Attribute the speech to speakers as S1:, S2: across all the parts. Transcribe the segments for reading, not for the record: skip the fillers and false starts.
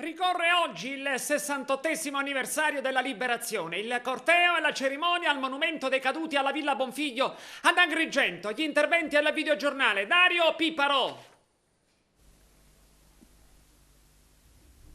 S1: Ricorre oggi il 68° anniversario della liberazione. Il corteo e la cerimonia al monumento dei caduti alla Villa Bonfiglio ad Agrigento. Gli interventi al videogiornale Dario Piparo.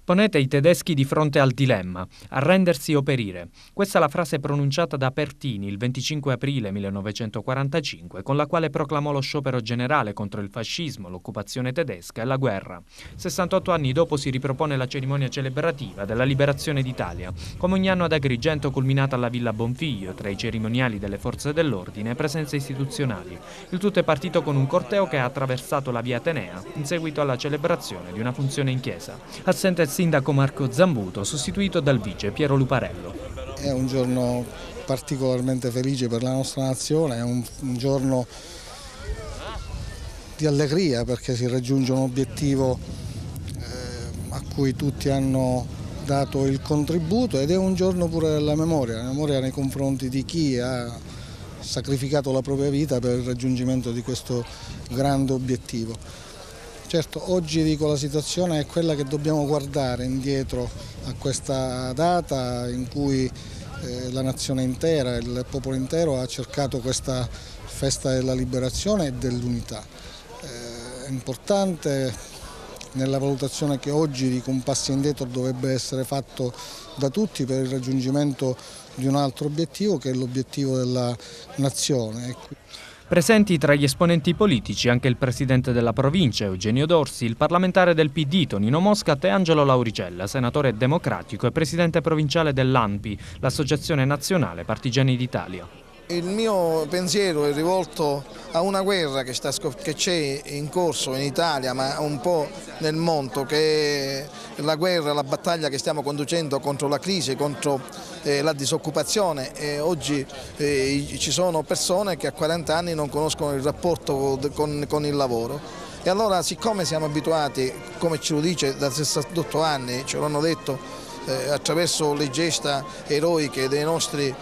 S2: Ponete i tedeschi di fronte al dilemma, arrendersi o perire. Questa è la frase pronunciata da Pertini il 25 aprile 1945, con la quale proclamò lo sciopero generale contro il fascismo, l'occupazione tedesca e la guerra. 68 anni dopo si ripropone la cerimonia celebrativa della liberazione d'Italia, come ogni anno ad Agrigento culminata alla Villa Bonfiglio, tra i cerimoniali delle forze dell'ordine e presenze istituzionali. Il tutto è partito con un corteo che ha attraversato la via Atenea, in seguito alla celebrazione di una funzione in chiesa. Assente il sindaco Marco Zambuto, sostituito dal vice Piero Luparello.
S3: È un giorno particolarmente felice per la nostra nazione, è un giorno di allegria perché si raggiunge un obiettivo a cui tutti hanno dato il contributo ed è un giorno pure della memoria, la memoria nei confronti di chi ha sacrificato la propria vita per il raggiungimento di questo grande obiettivo. Certo, oggi dico la situazione è quella che dobbiamo guardare indietro a questa data in cui la nazione intera, il popolo intero ha cercato questa festa della liberazione e dell'unità. È importante nella valutazione che oggi dico un passo indietro dovrebbe essere fatto da tutti per il raggiungimento di un altro obiettivo che è l'obiettivo della nazione.
S2: Presenti tra gli esponenti politici anche il presidente della provincia Eugenio Dorsi, il parlamentare del PD Tonino Moscat e Angelo Lauricella, senatore democratico e presidente provinciale dell'ANPI, l'Associazione Nazionale Partigiani d'Italia.
S4: Il mio pensiero è rivolto a una guerra che c'è in corso in Italia ma un po' nel mondo, che è la guerra, la battaglia che stiamo conducendo contro la crisi, contro la disoccupazione. Oggi ci sono persone che a 40 anni non conoscono il rapporto con il lavoro. E allora, siccome siamo abituati, come ce lo dice da 68 anni, ce l'hanno detto attraverso le gesta eroiche dei nostri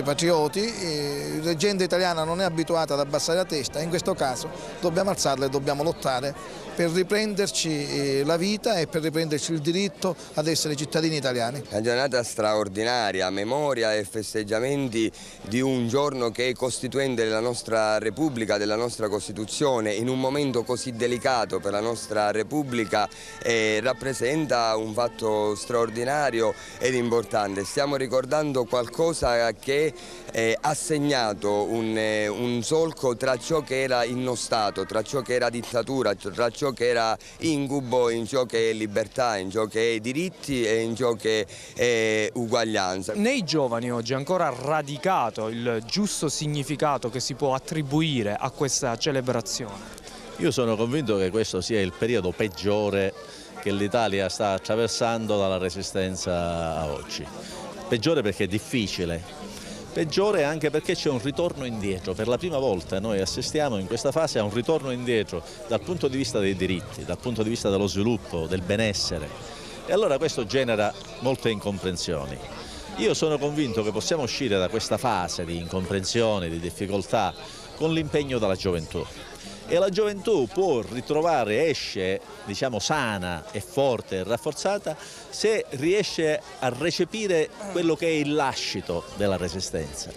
S4: patrioti, la gente italiana non è abituata ad abbassare la testa, in questo caso dobbiamo alzarla e dobbiamo lottare per riprenderci la vita e per riprenderci il diritto ad essere cittadini italiani.
S5: Una giornata straordinaria, memoria e festeggiamenti di un giorno che è costituente della nostra Repubblica, della nostra Costituzione, in un momento così delicato per la nostra Repubblica, rappresenta un fatto straordinario ed importante. Stiamo ricordando qualcosa che ha segnato un solco tra ciò che era innostato, tra ciò che era dittatura, tra ciò che era incubo, in ciò che è libertà, in ciò che è diritti e in ciò che è uguaglianza.
S2: Nei giovani oggi è ancora radicato il giusto significato che si può attribuire a questa celebrazione?
S6: Io sono convinto che questo sia il periodo peggiore che l'Italia sta attraversando dalla Resistenza a oggi. Peggiore perché è difficile. Peggiore anche perché c'è un ritorno indietro. Per la prima volta noi assistiamo in questa fase a un ritorno indietro dal punto di vista dei diritti, dal punto di vista dello sviluppo, del benessere. E allora questo genera molte incomprensioni. Io sono convinto che possiamo uscire da questa fase di incomprensione, di difficoltà, con l'impegno della gioventù. E la gioventù può ritrovare, esce diciamo sana e forte e rafforzata se riesce a recepire quello che è il lascito della resistenza.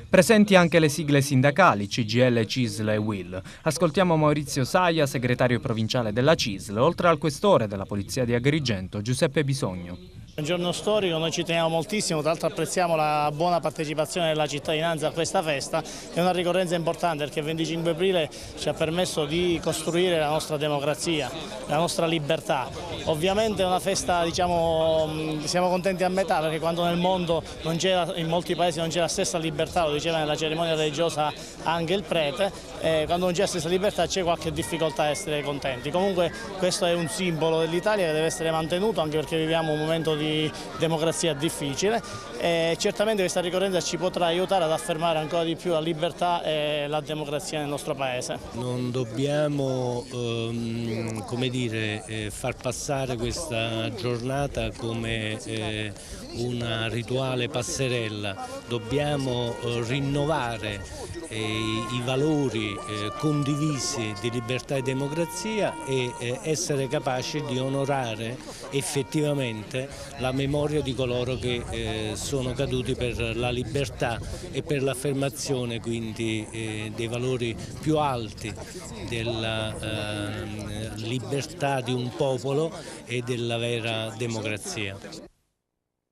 S2: Presenti anche le sigle sindacali CGIL, CISL e UIL. Ascoltiamo Maurizio Saia, segretario provinciale della CISL, oltre al questore della Polizia di Agrigento, Giuseppe Bisogno.
S7: È un giorno storico, noi ci teniamo moltissimo, tra l'altro apprezziamo la buona partecipazione della cittadinanza a questa festa. È una ricorrenza importante perché il 25 aprile ci ha permesso di costruire la nostra democrazia, la nostra libertà. Ovviamente è una festa, diciamo, siamo contenti a metà perché quando nel mondo in molti paesi non c'è la stessa libertà, lo diceva nella cerimonia religiosa anche il prete, quando non c'è la stessa libertà c'è qualche difficoltà a essere contenti. Comunque questo è un simbolo dell'Italia che deve essere mantenuto anche perché viviamo un momento di democrazia difficile e certamente questa ricorrenza ci potrà aiutare ad affermare ancora di più la libertà e la democrazia nel nostro Paese.
S8: Non dobbiamo far passare questa giornata come una rituale passerella, dobbiamo rinnovare i valori condivisi di libertà e democrazia e essere capaci di onorare effettivamente la memoria di coloro che sono caduti per la libertà e per l'affermazione quindi dei valori più alti della libertà di un popolo e della vera democrazia.